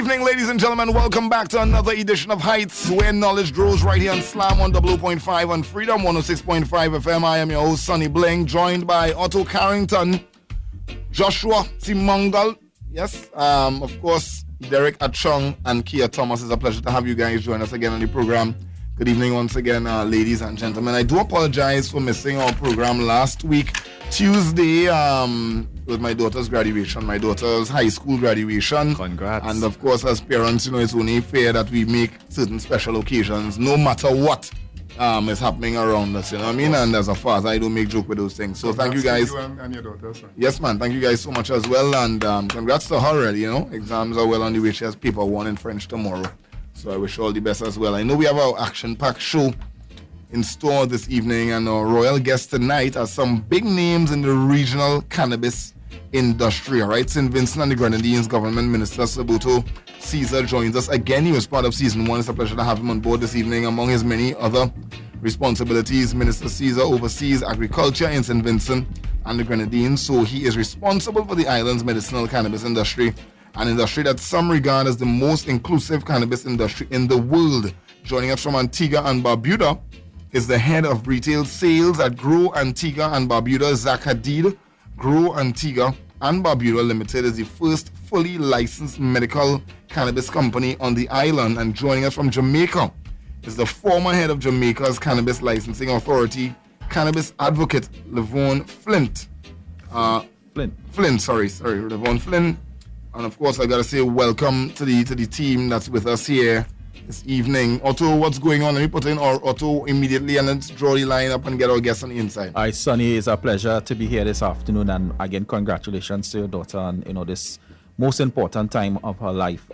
evening, ladies and gentlemen. Welcome back to another edition of Heights, where knowledge grows, right here on Slam on 0.5 on Freedom 106.5 FM. I am your host, Sonny Bling, joined by Otto Carrington, Joshua Simongal, yes, of course, Derek Achong and Kia Thomas. It's a pleasure to have you guys join us again on the program. Good evening once again, ladies and gentlemen. I do apologize for missing our program last week, Tuesday, with my daughter's graduation, my daughter's high school graduation. Congrats. And of course, as parents, it's only fair that we make certain special occasions, no matter what is happening around us, you know what I mean? And as a father, I don't make joke with those things. So thank you guys. You and your daughter, sir. Yes, man. Thank you guys so much as well. And congrats to her already, Exams are well on the way. She has paper 1 in French tomorrow. So I wish you all the best as well. I know we have our action-packed show in store this evening, and our royal guest tonight are some big names in the regional cannabis industry. All right, St. Vincent and the Grenadines Government Minister Sabuto Caesar joins us again. He was part of season 1. It's a pleasure to have him on board this evening. Among his many other responsibilities, Minister Caesar oversees agriculture in St. Vincent and the Grenadines, so he is responsible for the island's medicinal cannabis industry, an industry that some regard as the most inclusive cannabis industry in the world. Joining us from Antigua and Barbuda is the head of retail sales at Grow Antigua and Barbuda, Zach Hadid. Grow Antigua and Barbuda Limited is the first fully licensed medical cannabis company on the island. And joining us from Jamaica is the former head of Jamaica's Cannabis Licensing Authority, cannabis advocate Levon Flint. Levon Flint. And of course, I gotta say welcome to the team that's with us here this evening. Otto, what's going on? Let me put in our Otto immediately and let's draw the line up and get our guests on the inside. Hi, Sonny. It's a pleasure to be here this afternoon, and again, congratulations to your daughter on this most important time of her life.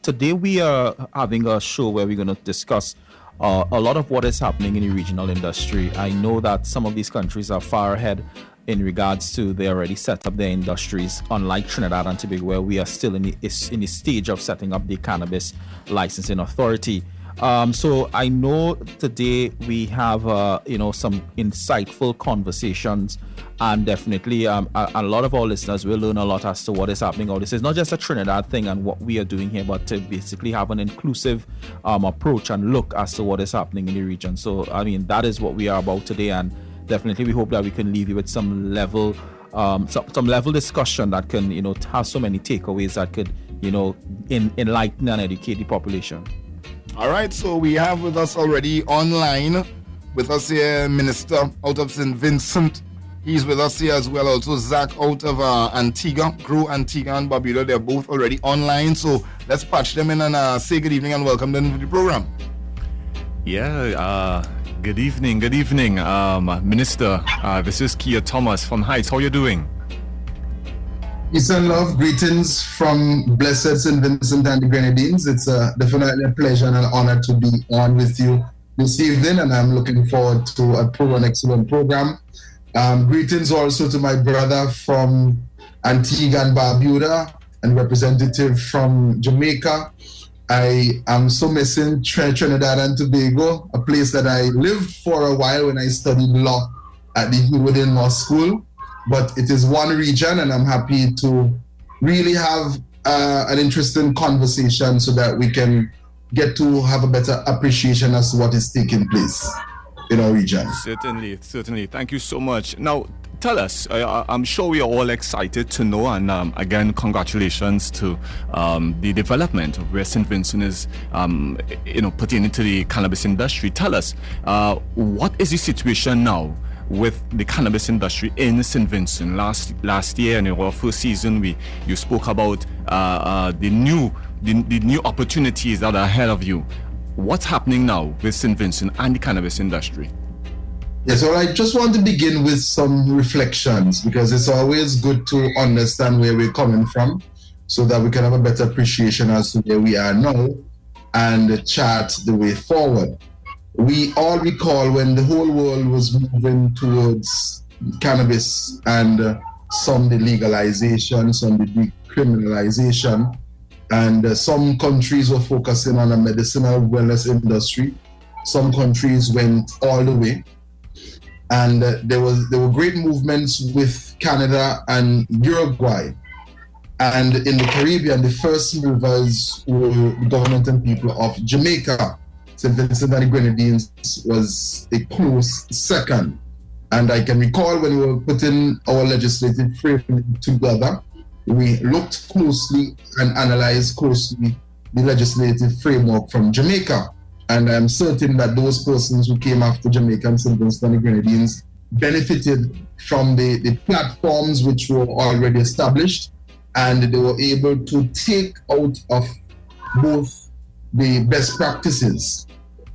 Today we are having a show where we're going to discuss a lot of what is happening in the regional industry. I know that some of these countries are far ahead in regards to they already set up their industries, unlike Trinidad and Tobago, where we are still in the stage of setting up the Cannabis Licensing Authority. So I know today we have some insightful conversations, and definitely a lot of our listeners will learn a lot as to what is happening. This is not just a Trinidad thing and what we are doing here, but to basically have an inclusive approach and look as to what is happening in the region. So that is what we are about today, and definitely we hope that we can leave you with some level discussion that can have so many takeaways that could enlighten and educate the population. All right, so we have with us already online with us here Minister out of St. Vincent. He's with us here as well. Also Zach out of Antigua, Grow Antigua and Barbuda. They're both already online, so let's patch them in and say good evening and welcome them to the program. Yeah, good evening, Minister. This is Kia Thomas from Heights. How are you doing? Peace and love, greetings from blessed St. Vincent and the Grenadines. It's definitely a pleasure and an honor to be on with you this evening, and I'm looking forward to an excellent program. Greetings also to my brother from Antigua and Barbuda and representative from Jamaica. I am so missing Trinidad and Tobago, a place that I lived for a while when I studied law at the Woodin Law School. But it is one region, and I'm happy to really have an interesting conversation so that we can get to have a better appreciation as to what is taking place in our region. Certainly. Thank you so much. Now, tell us, I'm sure we are all excited to know, and again, congratulations to the development of where St. Vincent is, pertaining to the cannabis industry. Tell us, what is the situation now with the cannabis industry in St. Vincent? Last year in our first season, you spoke about the new opportunities that are ahead of you. What's happening now with St. Vincent and the cannabis industry? Yes, well, I just want to begin with some reflections, because it's always good to understand where we're coming from so that we can have a better appreciation as to where we are now and chart the way forward. We all recall when the whole world was moving towards cannabis and some the legalization, some the decriminalization, and some countries were focusing on a medicinal wellness industry. Some countries went all the way. And there were great movements with Canada and Uruguay And in the Caribbean, the first movers were the government and people of Jamaica. St. Vincent and the Grenadines was a close second. And I can recall when we were putting our legislative framework together, we looked closely and analyzed closely the legislative framework from Jamaica. And I'm certain that those persons who came after Jamaica and St. Vincent and the Grenadines benefited from the platforms which were already established, and they were able to take out of both the best practices.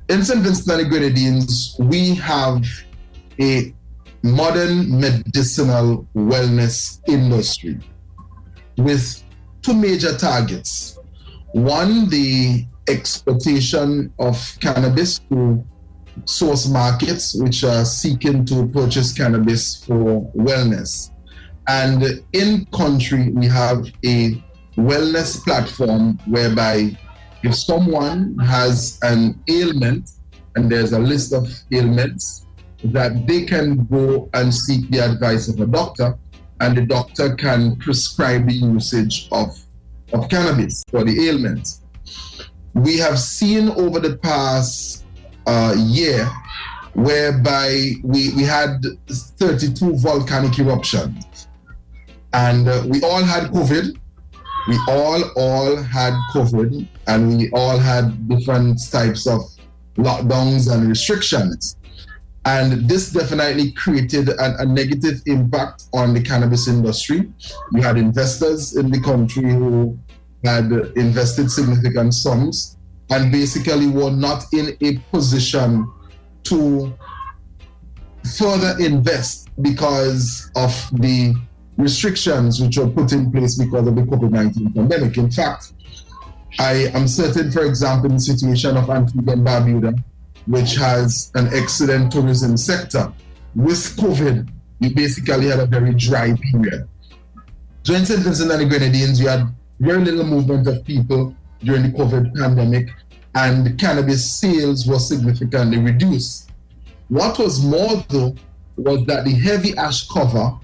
In St. Vincent and the Grenadines, we have a modern medicinal wellness industry with two major targets. One, the exportation of cannabis to source markets which are seeking to purchase cannabis for wellness. And in country, we have a wellness platform whereby if someone has an ailment, and there's a list of ailments, that they can go and seek the advice of a doctor, and the doctor can prescribe the usage of cannabis for the ailment. We have seen over the past year whereby we had 32 volcanic eruptions, and we all had COVID. We all had COVID, and we all had different types of lockdowns and restrictions. And this definitely created a negative impact on the cannabis industry. We had investors in the country who had invested significant sums and basically were not in a position to further invest because of the restrictions which were put in place because of the COVID-19 pandemic. In fact, I am certain, for example, in the situation of Antigua and Barbuda, which has an excellent tourism sector, with COVID, we basically had a very dry period. So in St. Vincent and the Grenadines, we had very little movement of people during the COVID pandemic, and cannabis sales were significantly reduced. What was more, though, was that the heavy ash cover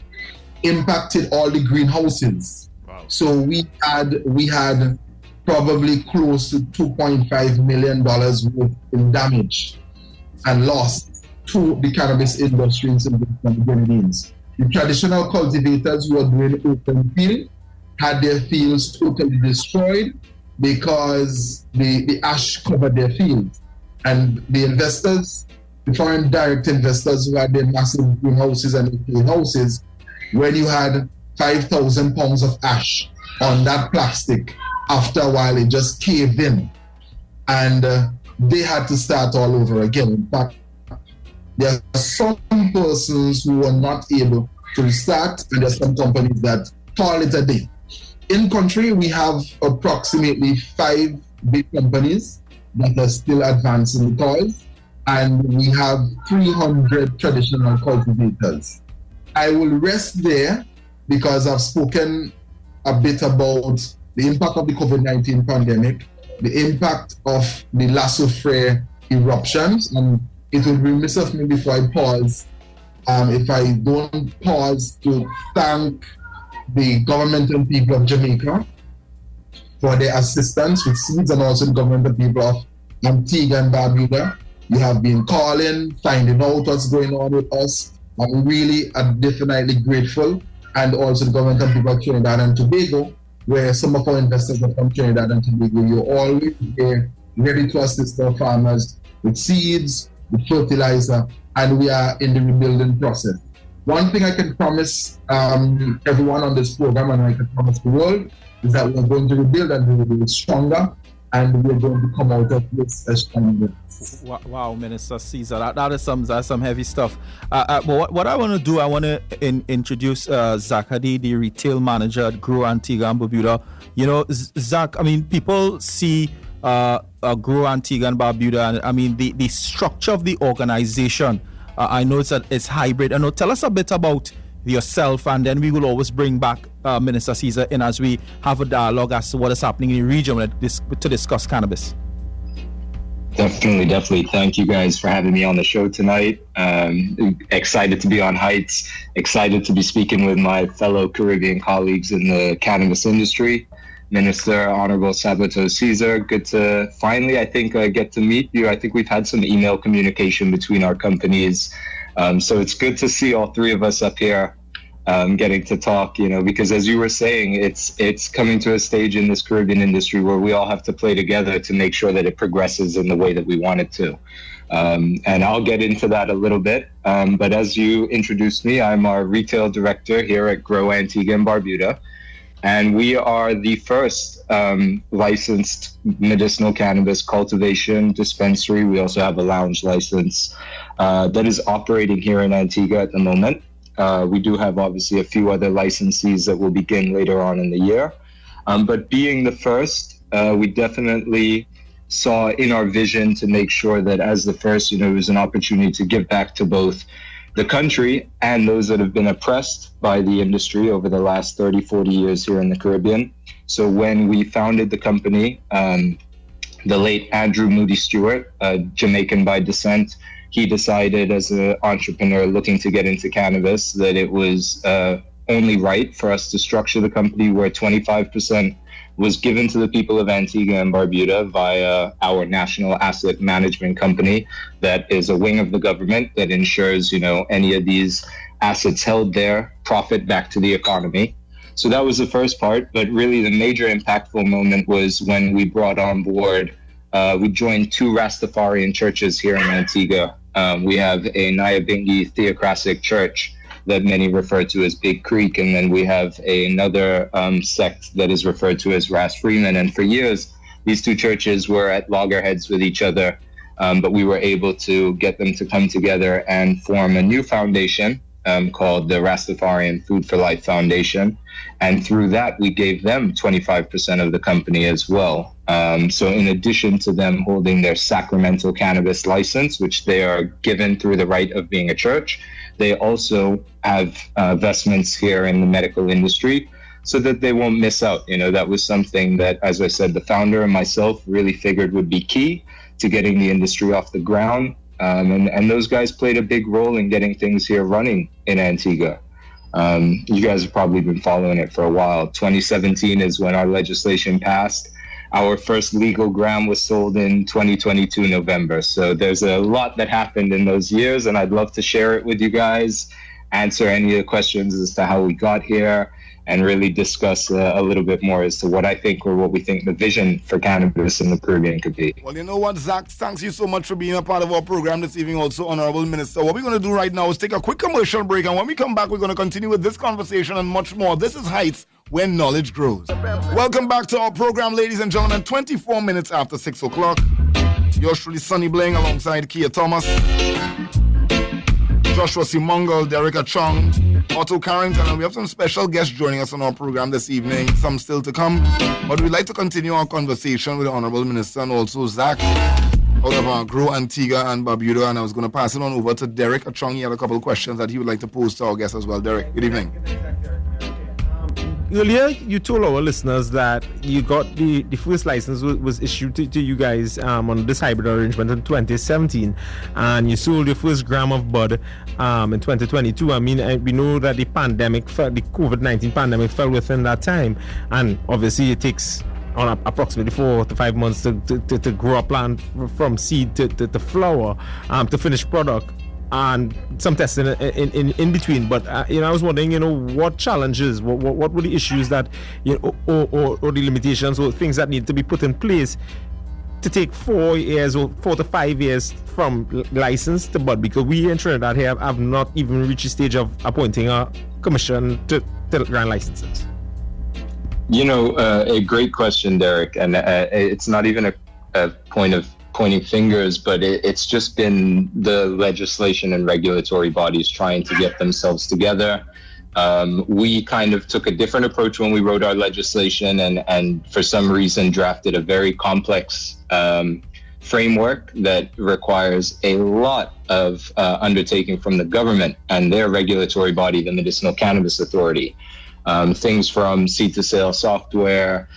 impacted all the greenhouses. Wow. So we had probably close to $2.5 million worth in damage and loss to the cannabis industry in St. Vincent and the Grenadines. The traditional cultivators who were doing open field had their fields totally destroyed because the ash covered their fields. And the investors, the foreign direct investors who had their massive greenhouses and greenhouses, when you had 5,000 pounds of ash on that plastic, after a while it just caved in, and they had to start all over again. In fact, there are some persons who were not able to restart, and there are some companies that call it a day. In country, we have approximately 5 big companies that are still advancing the cause, and we have 300 traditional cultivators. I will rest there because I've spoken a bit about the impact of the COVID-19 pandemic, the impact of the Lasso Frere eruptions, and it would be remiss of me before I pause if I don't pause to thank the government and people of Jamaica for their assistance with seeds, and also the government and people of Antigua and Barbuda. You have been calling, finding out what's going on with us. I'm really definitely grateful. And also the government and people of Trinidad and Tobago, where some of our investors are from Trinidad and Tobago. You're always there, ready to assist our farmers with seeds, with fertilizer, and we are in the rebuilding process. One thing I can promise everyone on this program, and I can promise the world, is that we're going to rebuild and we will be stronger, and we're going to come out of this as stronger. Wow, Minister Caesar, that is some heavy stuff. But what I want to do, I want to introduce Zach Hadi, the retail manager at Grow Antigua and Barbuda. You know, Zach, I mean, people see Grow Antigua and Barbuda, and I mean, the structure of the organization. I know it's hybrid. I know, tell us a bit about yourself, and then we will always bring back Minister Caesar in as we have a dialogue as to what is happening in the region to discuss cannabis. Definitely. Thank you guys for having me on the show tonight. Excited to be on Heights. Excited to be speaking with my fellow Caribbean colleagues in the cannabis industry. Minister Honorable Sabato Caesar, good to finally, I think, get to meet you. I think we've had some email communication between our companies. So it's good to see all three of us up here getting to talk, because as you were saying, it's coming to a stage in this Caribbean industry where we all have to play together to make sure that it progresses in the way that we want it to. And I'll get into that a little bit. But as you introduced me, I'm our retail director here at Grow Antigua and Barbuda. And we are the first licensed medicinal cannabis cultivation dispensary. We also have a lounge license that is operating here in Antigua at the moment. We do have obviously a few other licensees that will begin later on in the year. But being the first, we definitely saw in our vision to make sure that as the first, it was an opportunity to give back to both the country and those that have been oppressed by the industry over the last 30, 40 years here in the Caribbean. So when we founded the company, the late Andrew Moody Stewart, Jamaican by descent, he decided as an entrepreneur looking to get into cannabis that it was only right for us to structure the company where 25% was given to the people of Antigua and Barbuda via our national asset management company that is a wing of the government that ensures, any of these assets held there profit back to the economy. So that was the first part, but really the major impactful moment was when we brought on board, we joined two Rastafarian churches here in Antigua. We have a Nyabingi Theocratic Church that many refer to as Big Creek, and then we have another sect that is referred to as Ras Freeman. And for years, these two churches were at loggerheads with each other, but we were able to get them to come together and form a new foundation called the Rastafarian Food for Life Foundation. And through that, we gave them 25% of the company as well. So in addition to them holding their sacramental cannabis license, which they are given through the right of being a church, they also have investments here in the medical industry so that they won't miss out. That was something that, as I said, the founder and myself really figured would be key to getting the industry off the ground. And those guys played a big role in getting things here running in Antigua. You guys have probably been following it for a while. 2017 is when our legislation passed. Our first legal gram was sold in 2022 November. So there's a lot that happened in those years, and I'd love to share it with you guys, answer any of the questions as to how we got here, and really discuss a little bit more as to what I think or what we think the vision for cannabis in the Caribbean could be. Well, you know what, Zach? Thanks you so much for being a part of our program this evening also, Honorable Minister. What we're going to do right now is take a quick commercial break, and when we come back, we're going to continue with this conversation and much more. This is Heights, where knowledge grows. Welcome back to our program, ladies and gentlemen. 24 minutes after 6 o'clock. Yours truly, Sonny Bling, alongside Kia Thomas, Joshua Simongal, Derek Achong, Otto Carrington, and we have some special guests joining us on our program this evening, some still to come. But we'd like to continue our conversation with the Honorable Minister and also Zach out of our Grow Antigua and Barbuda, and I was going to pass it on over to Derek Achong. He had a couple of questions that he would like to pose to our guests as well. Derek, good evening. Earlier, you told our listeners that you got the first license was issued to you guys on this hybrid arrangement in 2017, and you sold your first gram of bud in 2022. I mean, we know that the COVID-19 pandemic fell within that time, and obviously it takes on approximately 4 to 5 months to grow a plant from seed to flower to finished product. And some testing in between, but I was wondering, what challenges, what were the issues that, or the limitations or things that need to be put in place to take 4 years or 4 to 5 years from license to bud, because we in Trinidad here have not even reached the stage of appointing a commission to grant licenses. A great question, Derek, and it's not even a point of pointing fingers, but it's just been the legislation and regulatory bodies trying to get themselves together. We kind of took a different approach when we wrote our legislation and for some reason drafted a very complex framework that requires a lot of undertaking from the government and their regulatory body, the Medicinal Cannabis Authority. Things from seed to sale software,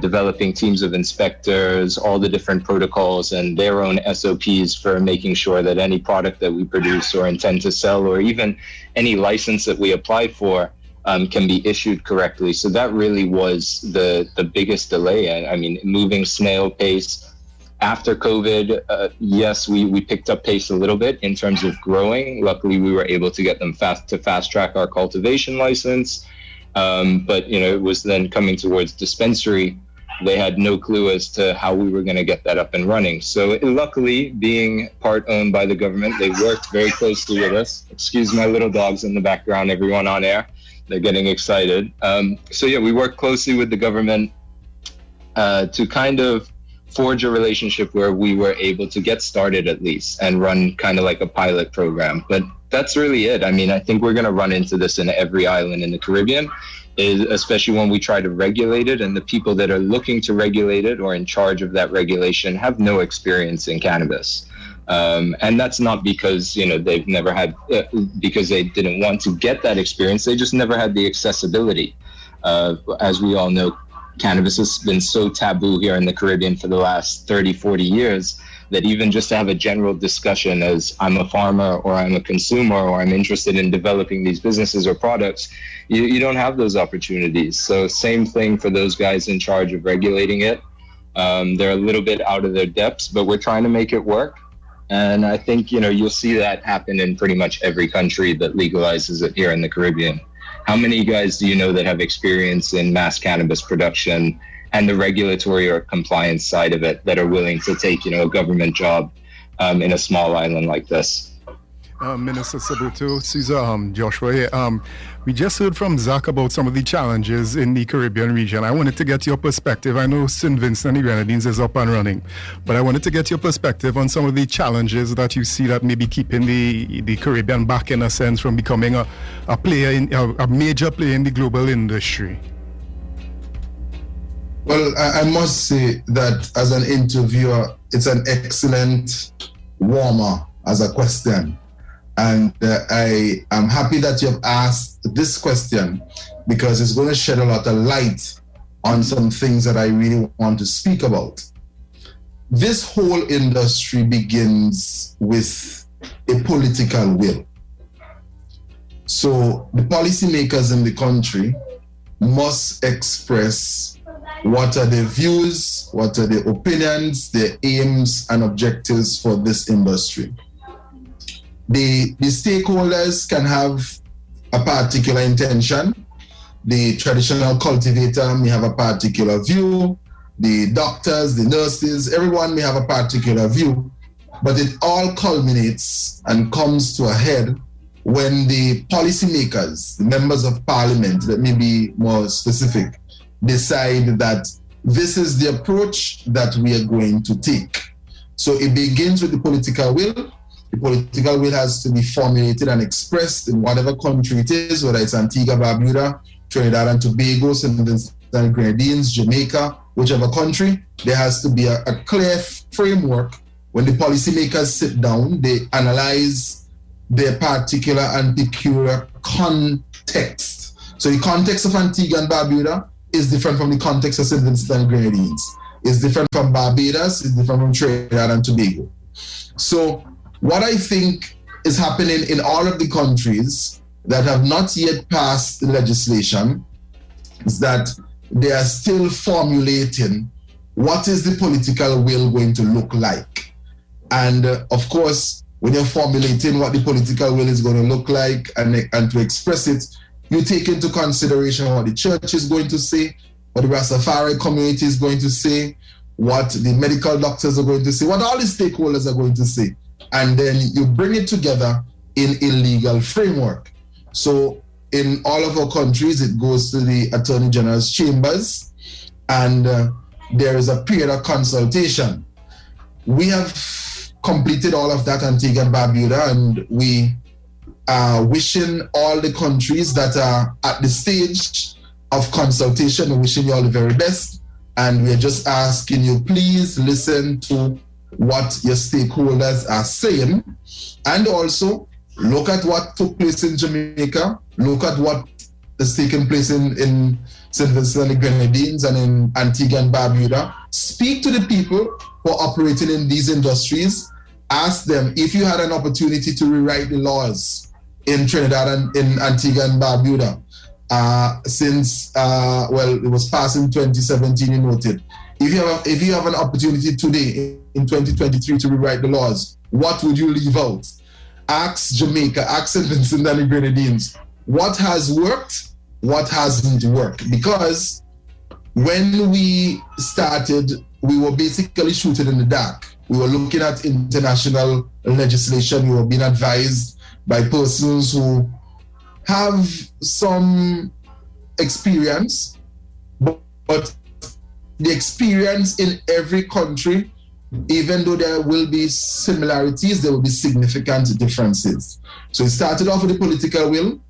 developing teams of inspectors, all the different protocols and their own SOPs for making sure that any product that we produce or intend to sell, or even any license that we apply for, can be issued correctly. So that really was the biggest delay. I mean, moving snail pace. After COVID, yes, we picked up pace a little bit in terms of growing. Luckily, we were able to get them fast track our cultivation license. But it was then coming towards dispensary. They had no clue as to how we were going to get that up and running. So luckily, being part owned by the government, they worked very closely with us. Excuse my little dogs in the background, everyone on air. They're getting excited. So yeah, we worked closely with the government to kind of forge a relationship where we were able to get started at least and run kind of like a pilot program. But that's really it. I mean, I think we're going to run into this in every island in the Caribbean, especially when we try to regulate it, and the people that are looking to regulate it or in charge of that regulation have no experience in cannabis. And that's not because, they've never had, because they didn't want to get that experience. They just never had the accessibility. As we all know, cannabis has been so taboo here in the Caribbean for the last 30, 40 years that even just to have a general discussion as I'm a farmer or I'm a consumer or I'm interested in developing these businesses or products, you don't have those opportunities. So same thing for those guys in charge of regulating it. They're a little bit out of their depths, but we're trying to make it work. And I think, you'll see that happen in pretty much every country that legalizes it here in the Caribbean. How many guys do you know that have experience in mass cannabis production and the regulatory or compliance side of it that are willing to take, a government job in a small island like this? Minister Sabuto, Caesar, Joshua here. We just heard from Zach about some of the challenges in the Caribbean region. I wanted to get your perspective. I know St. Vincent and the Grenadines is up and running, but I wanted to get your perspective on some of the challenges that you see that may be keeping the Caribbean back, in a sense, from becoming a major player in the global industry. Well, I must say that as an interviewer, it's an excellent warmer as a question. And I am happy that you have asked this question, because it's going to shed a lot of light on some things that I really want to speak about. This whole industry begins with a political will. So the policymakers in the country must express what are their views, what are their opinions, their aims and objectives for this industry. The stakeholders can have a particular intention. The traditional cultivator may have a particular view. The doctors, the nurses, everyone may have a particular view. But it all culminates and comes to a head when the policymakers, the members of parliament, let me be more specific, decide that this is the approach that we are going to take. So it begins with the political will. The political will has to be formulated and expressed in whatever country it is, whether it's Antigua, Barbuda, Trinidad and Tobago, St. Vincent and Grenadines, Jamaica, whichever country. There has to be a clear framework. When the policymakers sit down, they analyze their particular and peculiar context. So the context of Antigua and Barbuda is different from the context of St. Vincent and Grenadines. It's different from Barbados, it's different from Trinidad and Tobago. So what I think is happening in all of the countries that have not yet passed the legislation is that they are still formulating what is the political will going to look like. And of course, when you're formulating what the political will is going to look like and to express it, you take into consideration what the church is going to say, what the Rastafari community is going to say, what the medical doctors are going to say, what all the stakeholders are going to say. And then you bring it together in a legal framework. So in all of our countries, it goes to the Attorney General's chambers, and there is a period of consultation. We have completed all of that, Antigua and Barbuda, and we are wishing all the countries that are at the stage of consultation, wishing you all the very best. And we are just asking you, please listen to what your stakeholders are saying, and also look at what took place in Jamaica, look at what that's taking place in St. Vincent and the Grenadines and in Antigua and Barbuda. Speak to the people who are operating in these industries. Ask them if you had an opportunity to rewrite the laws in Trinidad and in Antigua and Barbuda since it was passed in 2017. You noted. If you have an opportunity today in 2023 to rewrite the laws, what would you leave out? Ask Jamaica, ask St. Vincent and the Grenadines, what has worked, what hasn't worked? Because when we started, we were basically shooting in the dark. We were looking at international legislation. We were being advised by persons who have some experience, but the experience in every country, even though there will be similarities, there will be significant differences. So it started off with the political will.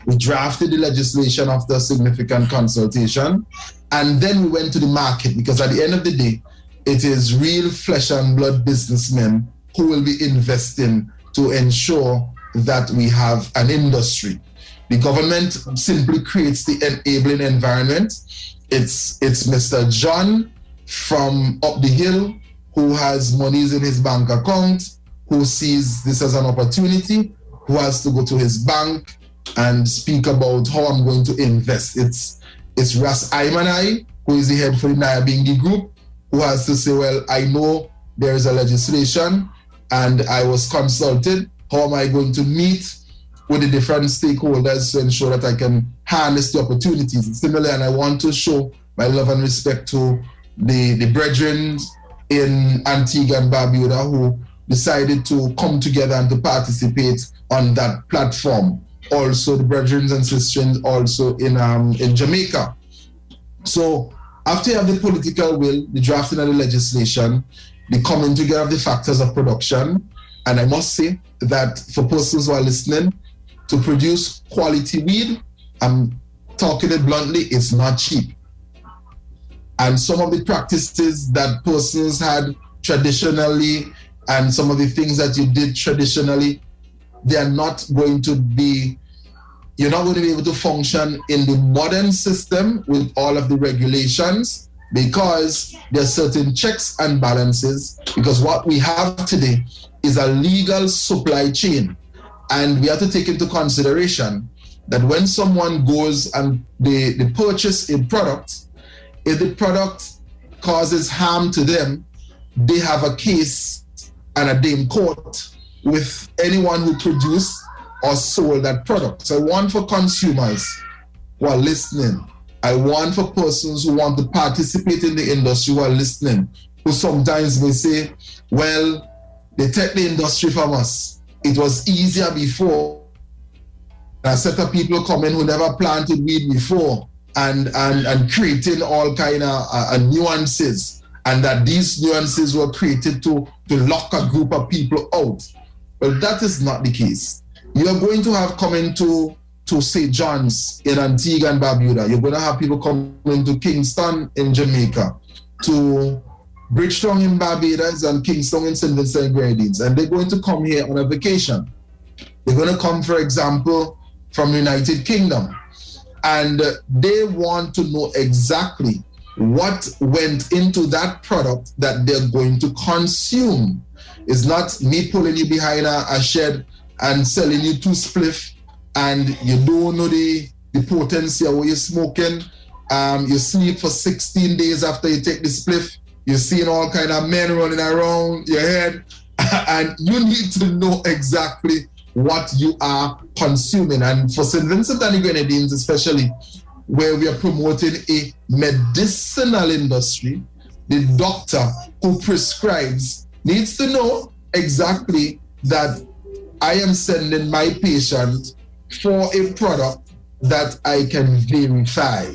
We drafted the legislation after significant consultation, and then we went to the market, because at the end of the day, it is real flesh and blood businessmen who will be investing to ensure that we have an industry. The government simply creates the enabling environment. It's Mr. John from up the hill who has monies in his bank account, who sees this as an opportunity, who has to go to his bank and speak about how I'm going to invest. It's Ras Aymanai, who is the head for the Nyabinghi Group, who has to say, well, I know there is a legislation and I was consulted. How am I going to meet with the different stakeholders to ensure that I can harness the opportunities? Similarly, and I want to show my love and respect to the brethren in Antigua and Barbuda who decided to come together and to participate on that platform. Also, the brethren and sisters also in Jamaica. So after you have the political will, the drafting of the legislation, the coming together of the factors of production, and I must say that for persons who are listening, to produce quality weed, I'm talking it bluntly, it's not cheap. And some of the practices that persons had traditionally and some of the things that you did traditionally, they are not going to be, you're not going to be able to function in the modern system with all of the regulations, because there are certain checks and balances, because what we have today is a legal supply chain. And we have to take into consideration that when someone goes and they purchase a product, if the product causes harm to them, they have a case and a day in court with anyone who produced or sold that product. So I want for consumers who are listening, I want for persons who want to participate in the industry who are listening, who sometimes may say, well, they take the industry from us. It was easier before. A set of people coming who never planted weed before and creating all kind of nuances, and that these nuances were created to lock a group of people out. Well, that is not the case. You're going to have coming to St. John's in Antigua and Barbuda. You're going to have people coming to Kingston in Jamaica, to Bridgetown in Barbados and Kingston in St. Vincent and Grenadines, and they're going to come here on a vacation. They're going to come, for example, from the United Kingdom, and they want to know exactly what went into that product that they're going to consume. It's not me pulling you behind a shed and selling you 2 spliff, and you don't know the potency of what you're smoking. You sleep for 16 days after you take the spliff. You're seeing all kind of men running around your head, and you need to know exactly what you are consuming. And for St. Vincent and the Grenadines especially, where we are promoting a medicinal industry, the doctor who prescribes needs to know exactly that I am sending my patient for a product that I can verify.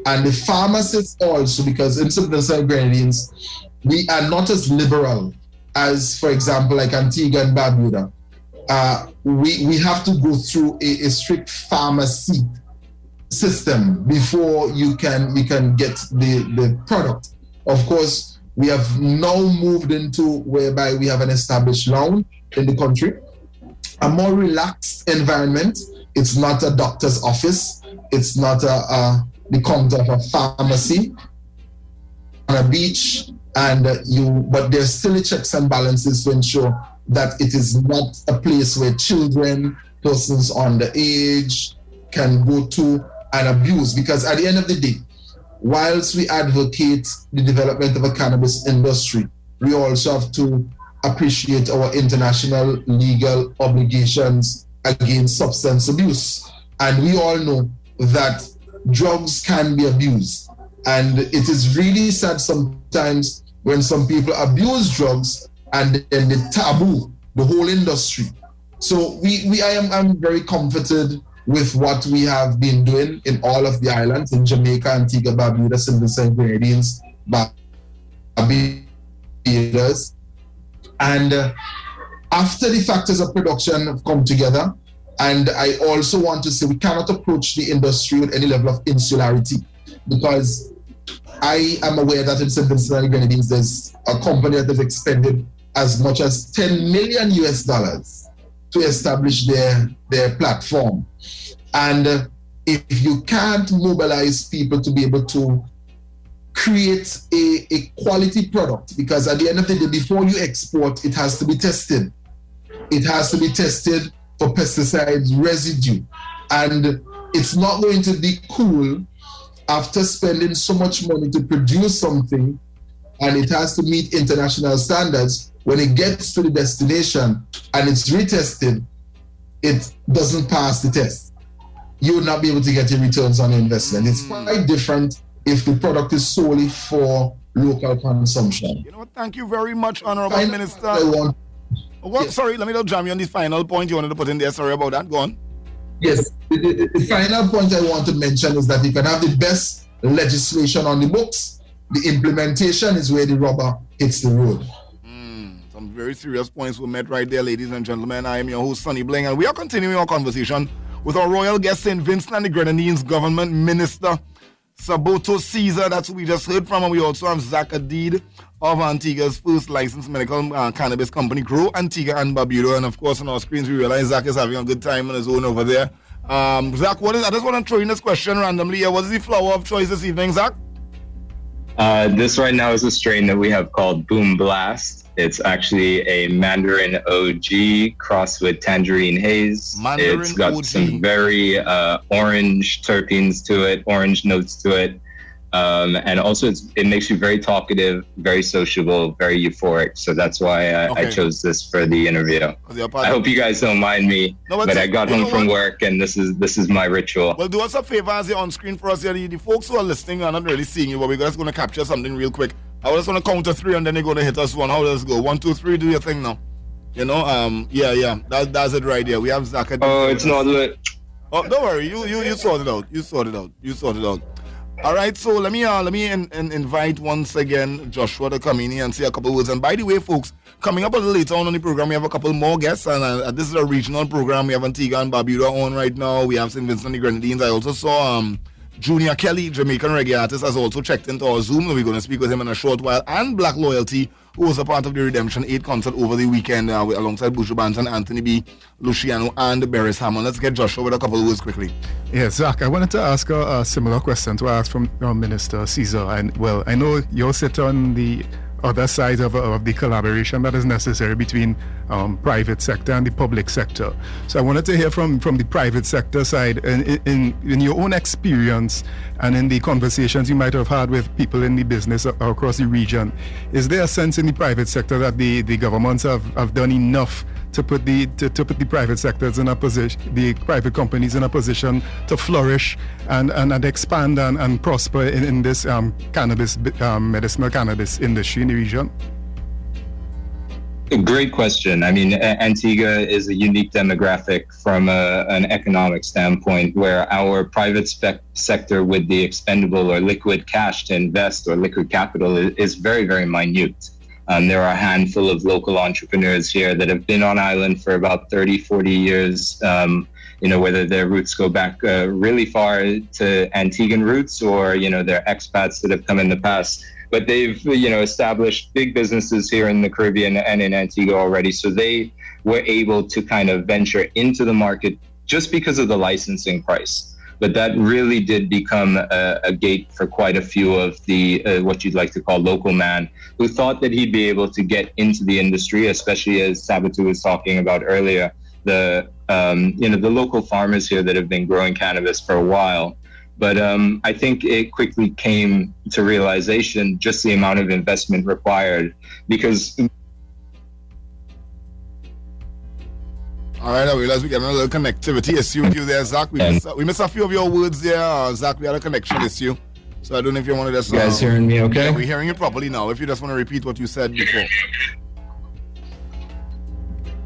And the pharmacists also, because in St. Vincent and Grenadines, we are not as liberal as, for example, like Antigua and Barbuda. We have to go through a strict pharmacy system before we can get the product. Of course, we have now moved into whereby we have an established lounge in the country, a more relaxed environment. It's not a doctor's office. It's not the counter of a pharmacy on a beach, but there's still checks and balances to ensure that it is not a place where children, persons underage can go to and abuse. Because at the end of the day, whilst we advocate the development of a cannabis industry, we also have to appreciate our international legal obligations against substance abuse. And we all know that drugs can be abused. And it is really sad sometimes when some people abuse drugs and then they taboo the whole industry. So I'm very comforted with what we have been doing in all of the islands, in Jamaica, Antigua, Barbuda, St. Vincent, Grenadines, Barbados. And after the factors of production have come together, and I also want to say we cannot approach the industry with any level of insularity, because I am aware that in St. Vincent and Grenadines, there's a company that has expended as much as $10 million to establish their platform. And if you can't mobilize people to be able to create a quality product, because at the end of the day, before you export, it has to be tested. It has to be tested for pesticides residue. And it's not going to be cool after spending so much money to produce something, and it has to meet international standards. When it gets to the destination and it's retested, it doesn't pass the test. You will not be able to get your returns on your investment. It's quite different if the product is solely for local consumption. You know what? Thank you very much, Honorable Minister. Sorry, let me not jam you on the final point you wanted to put in there. Sorry about that. Go on. Yes. The final point I want to mention is that you can have the best legislation on the books. The implementation is where the rubber hits the road. Some very serious points were met right there, ladies and gentlemen. I am your host, Sonny Bling, and we are continuing our conversation with our royal guest, St. Vincent and the Grenadines Government Minister, Saboto Caesar. That's who we just heard from. And we also have Zach Adid of Antigua's first licensed medical cannabis company, Grow Antigua and Barbuda. And of course, on our screens, we realize Zach is having a good time on his own over there. Zach, I just want to throw in this question randomly. What is the flower of choice this evening, Zach? This right now is a strain that we have called Boom Blast. It's actually a Mandarin OG crossed with Tangerine Haze. It's got OG. Some very orange terpenes to it, orange notes to it. And also it makes you very talkative, very sociable, very euphoric. So that's why I chose this for the interview. I hope you guys don't mind me, but I got home from work and this is my ritual. Well, do us a favor as you're on screen for us here. The folks who are listening are not really seeing you, but we're just going to capture something real quick. I was going to count to 3 and then they're going to hit us one. How does it go? 1, 2, 3, do your thing now. You know, yeah. That's it right there. We have Zach. Oh, it's not lit. Oh, don't worry. You sort it out. You sort it out. All right, so let me invite once again Joshua to come in here and say a couple words. And by the way, folks, coming up a little later on the program, we have a couple more guests. And this is a regional program. We have Antigua and Barbuda on right now. We have St. Vincent and the Grenadines. I also saw Junior Kelly, Jamaican reggae artist, has also checked into our Zoom. We're going to speak with him in a short while. And Black Loyalty, who was a part of the Redemption 8 concert over the weekend alongside Buju Banton, Anthony B, Luciano, and Beres Hammond. Let's get Joshua with a couple of words quickly. Yes, Zach, I wanted to ask a similar question to ask from Minister Caesar. And, well, I know you'll sit on the other side of the collaboration that is necessary between private sector and the public sector. So I wanted to hear from the private sector side, in your own experience and in the conversations you might have had with people in the business across the region, is there a sense in the private sector that the governments have done enough to put the private sectors in a position, the private companies in a position to flourish and expand and prosper in this cannabis, medicinal cannabis industry in the region? Great question. I mean, Antigua is a unique demographic from an economic standpoint, where our private sector with the expendable or liquid cash to invest or liquid capital is very, very minute. There are a handful of local entrepreneurs here that have been on island for about 30, 40 years, whether their roots go back really far to Antiguan roots or, they're expats that have come in the past. But they've, established big businesses here in the Caribbean and in Antigua already. So they were able to kind of venture into the market just because of the licensing price. But that really did become a gate for quite a few of the what you'd like to call local man who thought that he'd be able to get into the industry, especially as Sabatou was talking about earlier, the local farmers here that have been growing cannabis for a while. But I think it quickly came to realization just the amount of investment required, because all right, I realize we got a little connectivity issue with you there, Zach. We missed a few of your words there, Zach. We had a connection issue. So I don't know if you want to just... You guys hearing me okay? Yeah, we're hearing you properly now. If you just want to repeat what you said before.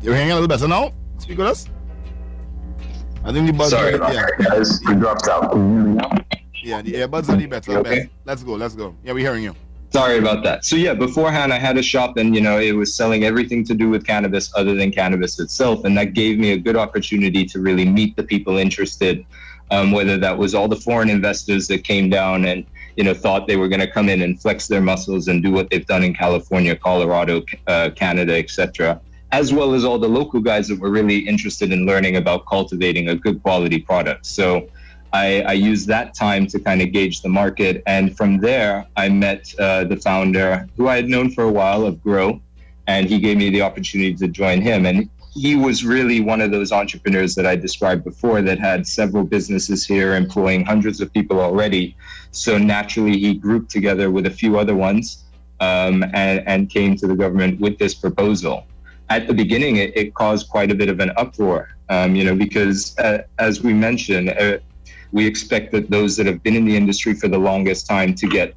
You're hearing a little better now? Speak with us. I think the buds... Sorry about that, guys. We dropped out. Can you hear me now? Yeah, the earbuds are the better. Okay. Let's go. Yeah, we're hearing you. Sorry about that. So yeah, beforehand I had a shop and, it was selling everything to do with cannabis other than cannabis itself. And that gave me a good opportunity to really meet the people interested, whether that was all the foreign investors that came down and, thought they were going to come in and flex their muscles and do what they've done in California, Colorado, Canada, etc., as well as all the local guys that were really interested in learning about cultivating a good quality product. So I used that time to kind of gauge the market. And from there, I met the founder, who I had known for a while, of Grow, and he gave me the opportunity to join him. And he was really one of those entrepreneurs that I described before that had several businesses here, employing hundreds of people already. So naturally, he grouped together with a few other ones and came to the government with this proposal. At the beginning, it caused quite a bit of an uproar, because as we mentioned, we expect that those that have been in the industry for the longest time to get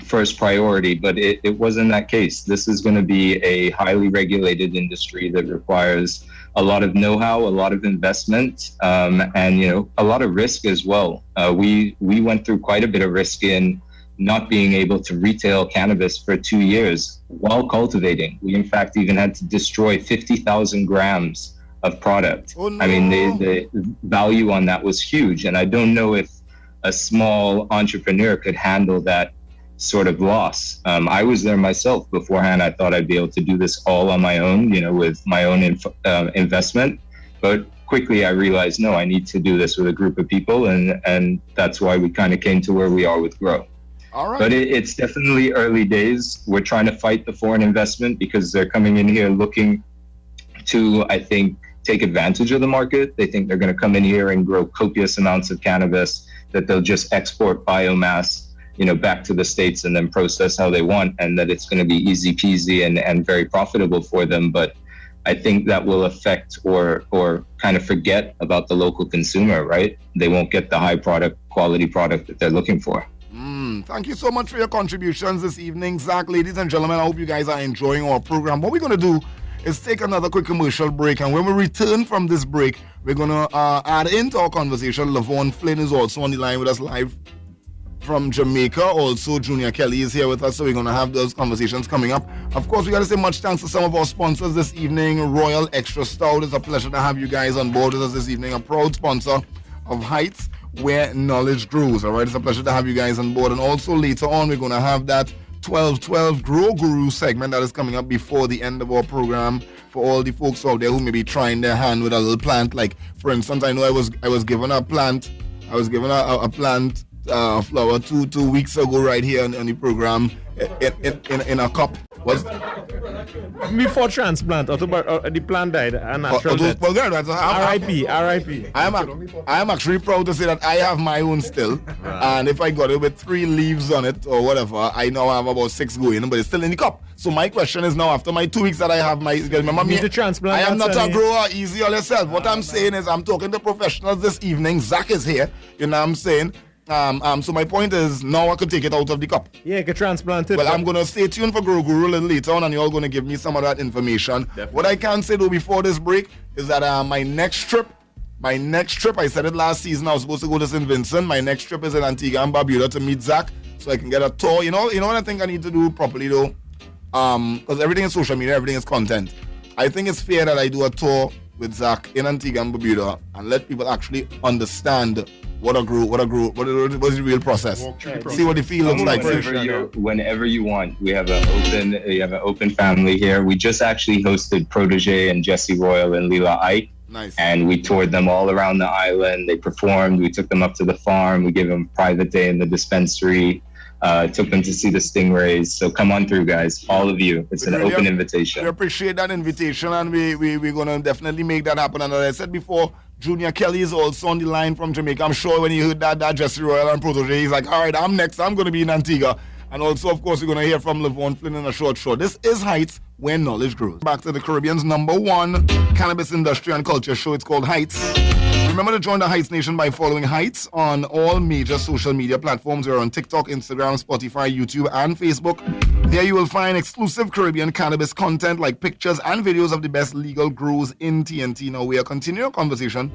first priority, but it wasn't that case. This is going to be a highly regulated industry that requires a lot of know-how, a lot of investment, and a lot of risk as well. We went through quite a bit of risk in not being able to retail cannabis for 2 years while cultivating. We in fact even had to destroy 50,000 grams of product. Oh, no. I mean, the value on that was huge, and I don't know if a small entrepreneur could handle that sort of loss. I was there myself beforehand. I thought I'd be able to do this all on my own, with my own investment, but quickly I realized, no, I need to do this with a group of people, and that's why we kind of came to where we are with Grow. All right. But it's definitely early days. We're trying to fight the foreign investment because they're coming in here looking to, I think, take advantage of the market. They think they're going to come in here and grow copious amounts of cannabis, that they'll just export biomass, back to the States and then process how they want, and that it's going to be easy peasy and very profitable for them. But I think that will affect or kind of forget about the local consumer, right? They won't get the high quality product that they're looking for. Thank you so much for your contributions this evening, Zach. Ladies and gentlemen, I hope you guys are enjoying our program. What we're going to do is take another quick commercial break, and when we return from this break, we're going to add into our conversation. Lavon Flynn is also on the line with us live from Jamaica. Also, Junior Kelly is here with us, so we're going to have those conversations coming up. Of course, we got to say much thanks to some of our sponsors this evening. Royal Extra Stout, it's a pleasure to have you guys on board with us this evening, a proud sponsor of Heights, where knowledge grows. All right, it's a pleasure to have you guys on board. And also later on, we're going to have that 12-12 Grow Guru segment that is coming up before the end of our program for all the folks out there who may be trying their hand with a little plant. Like, for instance, I know I was given a plant. I was given a plant flower two weeks ago right here on the program in a cup. Before transplant, or the plant died, and natural death. Well, good. R.I.P. I am actually proud to say that I have my own still, and if I got it with 3 leaves on it or whatever, I now have about 6 going, but it's still in the cup. So my question is now, after my 2 weeks that I have my, remember me, transplant. I am not a grower, easy on yourself. What I'm saying is, I'm talking to professionals this evening. Zach is here, you know what I'm saying? So my point is, now I could take it out of the cup. Yeah, you can transplant it. Well, I'm going to stay tuned for Grow Guru a little later on, and you're all going to give me some of that information. Definitely. What I can say, though, before this break is that my next trip, I said it last season, I was supposed to go to St. Vincent. My next trip is in Antigua and Barbuda to meet Zach, so I can get a tour. You know what I think I need to do properly, though? Because everything is social media, everything is content. I think it's fair that I do a tour with Zach in Antigua and Barbuda and let people actually understand what is the real process. See what the feel looks like. Whenever you want. We have an open family here. We just actually hosted Protege and Jesse Royal and Lila Ike Nice. And we toured them all around the island. They performed. We took them up to the farm. We gave them a private day in the dispensary. Took them to see the stingrays. So come on through, guys. All of you. It's an open invitation. We appreciate that invitation, and we're going to definitely make that happen. And as I said before, Junior Kelly is also on the line from Jamaica. I'm sure when he heard that Jesse Royal and Protege, he's like, all right, I'm next. I'm going to be in Antigua. And also, of course, we're going to hear from Levon Flynn in a short. This is Heights, where knowledge grows. Back to the Caribbean's #1 cannabis industry and culture show. It's called Heights. Remember to join the Heights Nation by following Heights on all major social media platforms. We're on TikTok, Instagram, Spotify, YouTube, and Facebook. There you will find exclusive Caribbean cannabis content like pictures and videos of the best legal grows in TNT. Now, we are continuing our conversation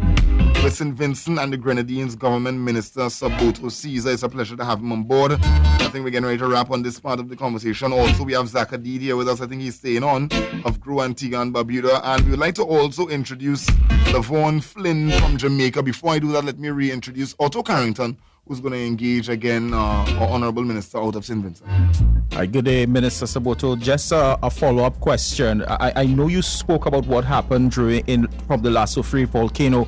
with St. Vincent and the Grenadines Government Minister Saboto Caesar. It's a pleasure to have him on board. I think we're getting ready to wrap on this part of the conversation. Also, we have Zach Hadid here with us. I think he's staying on, of Grow Antigua and Barbuda. And we would like to also introduce Levon Flynn from Jamaica. Before I do that, let me reintroduce Otto Carrington, who's going to engage again our Honorable Minister out of St. Vincent. Hi, good day, Minister Saboto. Just a follow-up question. I know you spoke about what happened from the Lasso Free volcano.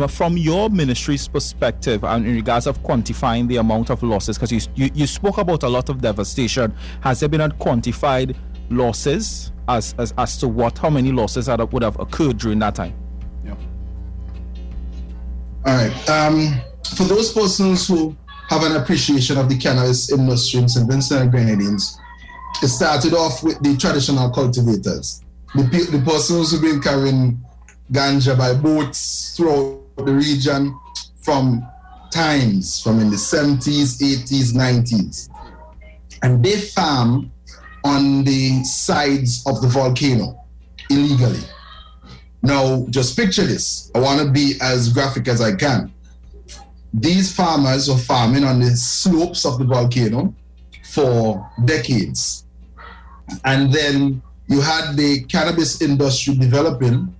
From your ministry's perspective, and in regards of quantifying the amount of losses, because you spoke about a lot of devastation, has there been a quantified losses as to how many losses would have occurred during that time? Yeah. All right. For those persons who have an appreciation of the cannabis industry in St. Vincent and Grenadines, it started off with the traditional cultivators, the persons who've been carrying ganja by boats throughout the region from in the 70s, 80s, 90s. And they farm on the sides of the volcano illegally. Now, just picture this. I want to be as graphic as I can. These farmers were farming on the slopes of the volcano for decades. And then you had the cannabis industry developing,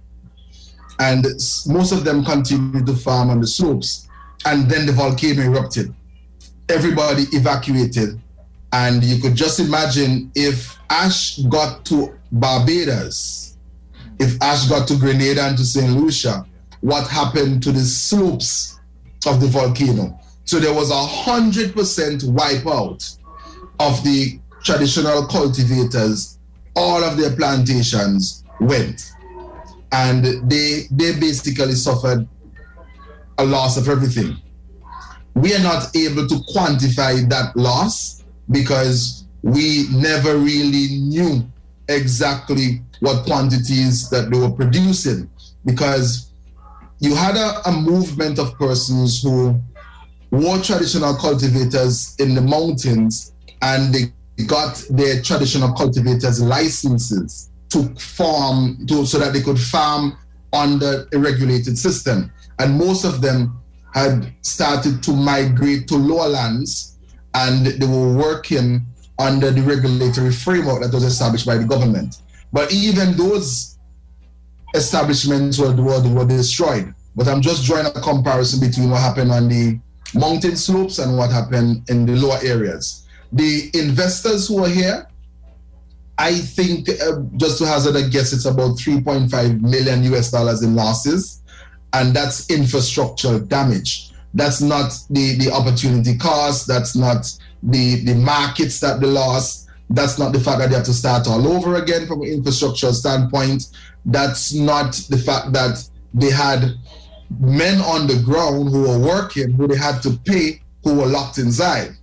and most of them continued to farm on the slopes. And then the volcano erupted. Everybody evacuated. And you could just imagine if ash got to Barbados, if ash got to Grenada and to St. Lucia, what happened to the slopes of the volcano. So there was 100% wipeout of the traditional cultivators. All of their plantations went, and they basically suffered a loss of everything. We are not able to quantify that loss because we never really knew exactly what quantities that they were producing, because you had a movement of persons who were traditional cultivators in the mountains, and they got their traditional cultivators licenses to farm, so that they could farm under a regulated system. And most of them had started to migrate to lowlands, and they were working under the regulatory framework that was established by the government. But even those establishments were destroyed. But I'm just drawing a comparison between what happened on the mountain slopes and what happened in the lower areas. The investors who are here, I think, just to hazard a guess, it's about $3.5 million in losses, and that's infrastructure damage. That's not the opportunity cost. That's not the markets that they lost. That's not the fact that they have to start all over again from an infrastructure standpoint. That's not the fact that they had men on the ground who were working, who they had to pay, who were locked inside.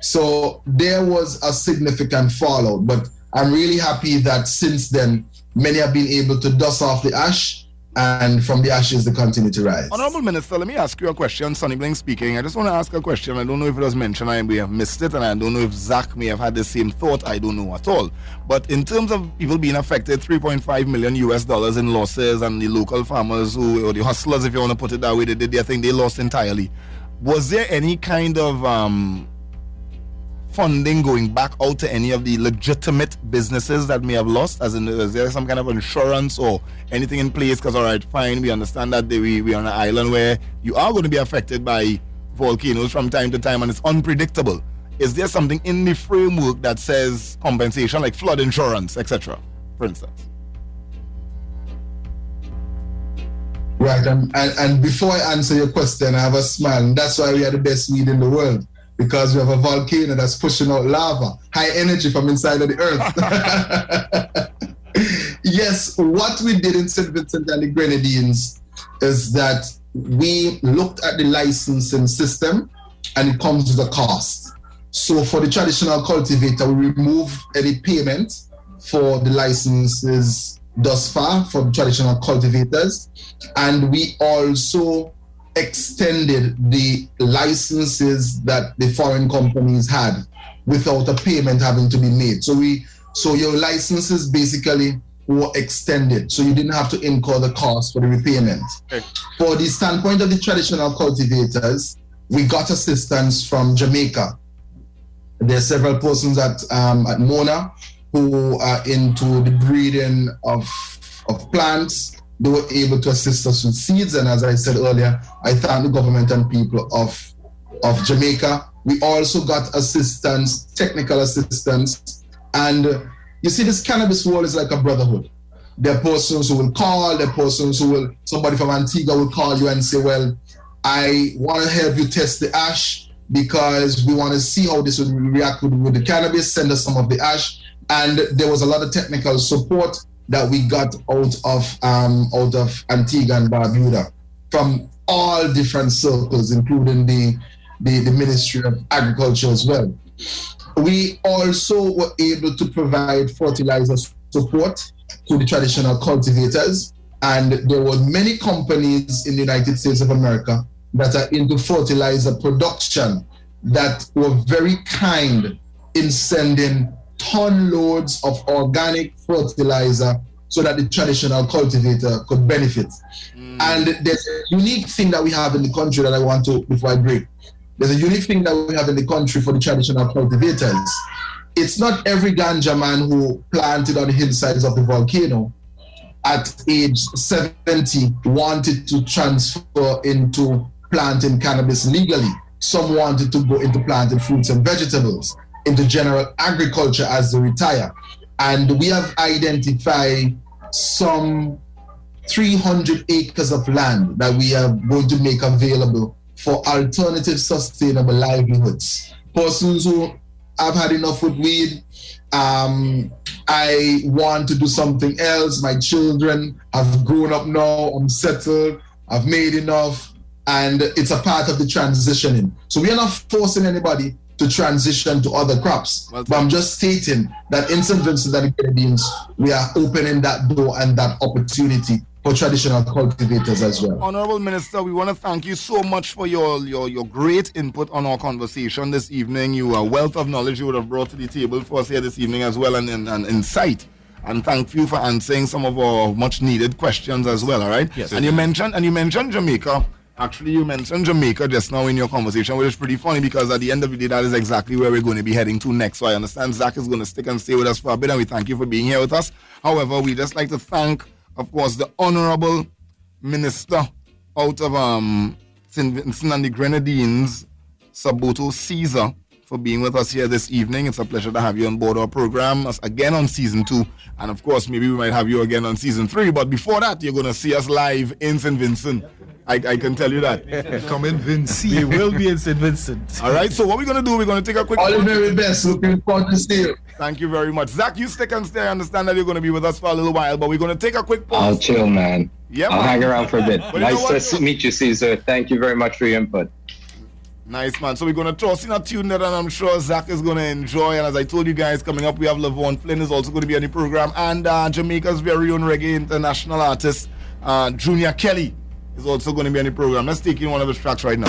So there was a significant fallout. But I'm really happy that since then, many have been able to dust off the ash, and from the ashes they continue to rise. Honorable Minister, let me ask you a question. Sonny Bling speaking. I just want to ask a question. I don't know if it was mentioned and we have missed it, and I don't know if Zach may have had the same thought. I don't know at all. But in terms of people being affected, $3.5 million in losses, and the local farmers or the hustlers, if you want to put it that way, they did their thing, they lost entirely. Was there any kind of funding going back out to any of the legitimate businesses that may have lost? As in, is there some kind of insurance or anything in place? Because, all right, fine, we understand that we're on an island where you are going to be affected by volcanoes from time to time, and it's unpredictable. Is there something in the framework that says compensation, like flood insurance, etc., for instance? Right, and before I answer your question, I have a smile, and that's why we are the best weed in the world, because we have a volcano that's pushing out lava, high energy from inside of the earth. Yes, what we did in St. Vincent and the Grenadines is that we looked at the licensing system, and it comes with a cost. So for the traditional cultivator, we removed any payment for the licenses thus far for the traditional cultivators, and we also extended the licenses that the foreign companies had without a payment having to be made. So your licenses basically were extended, so you didn't have to incur the cost for the repayment. Okay. For the standpoint of the traditional cultivators, we got assistance from Jamaica. There are several persons at Mona who are into the breeding of plants. They were able to assist us with seeds, and as I said earlier, I thank the government and people of Jamaica. We also got assistance, technical assistance, and you see, this cannabis world is like a brotherhood. There are persons who will call, there are persons who will, somebody from Antigua will call you and say, well, I want to help you test the ash because we want to see how this would react with the cannabis, send us some of the ash. And there was a lot of technical support that we got out of Antigua and Barbuda from all different circles, including the Ministry of Agriculture as well. We also were able to provide fertilizer support to the traditional cultivators, and there were many companies in the United States of America that are into fertilizer production that were very kind in sending ton loads of organic fertilizer so that the traditional cultivator could benefit. And there's a unique thing that we have in the country that I want to, before I break, there's a unique thing that we have in the country for the traditional cultivators. It's not every ganja man who planted on the hillsides of the volcano at age 70 wanted to transfer into planting cannabis legally. Some wanted to go into planting fruits and vegetables, into general agriculture as they retire. And we have identified some 300 acres of land that we are going to make available for alternative sustainable livelihoods. Persons who have had enough with weed, I want to do something else. My children have grown up now, I'm settled, I've made enough, and it's a part of the transitioning. So we are not forcing anybody to transition to other crops. But I'm just stating that in St. Vincent and the Grenadines, we are opening that door and that opportunity for traditional cultivators as well. Honorable Minister, we want to thank you so much for your great input on our conversation this evening. You are a wealth of knowledge you would have brought to the table for us here this evening as well, and insight. And thank you for answering some of our much needed questions as well, all right? Yes. And you mentioned Jamaica. Actually, you mentioned Jamaica just now in your conversation, which is pretty funny because at the end of the day, that is exactly where we're going to be heading to next. So I understand Zach is going to stick and stay with us for a bit, and we thank you for being here with us. However, we just like to thank, of course, the Honorable Minister out of St. Vincent and the Grenadines, Saboto Caesar, for being with us here this evening. It's a pleasure to have you on board our program again on season 2. And of course, maybe we might have you again on season 3. But before that, you're going to see us live in St. Vincent. I can tell you that. Come in, Vinci. We will be in St. Vincent. All right, so what we're going to do, we're going to take a quick... All the very best. Looking forward to see you. Thank you very much. Zach, you stick and stay. I understand that you're going to be with us for a little while, but we're going to take a quick pause. I'll chill, man. Yeah, I'll hang around for a bit. Nice to meet you, Caesar. Thank you very much for your input. Nice, man. So we're going to toss in a tune that I'm sure Zach is going to enjoy. And as I told you guys, coming up, we have Lavon Flynn is also going to be on the program. And Jamaica's very own reggae international artist, Junior Kelly, is also going to be on the program. Let's take in one of his tracks right now.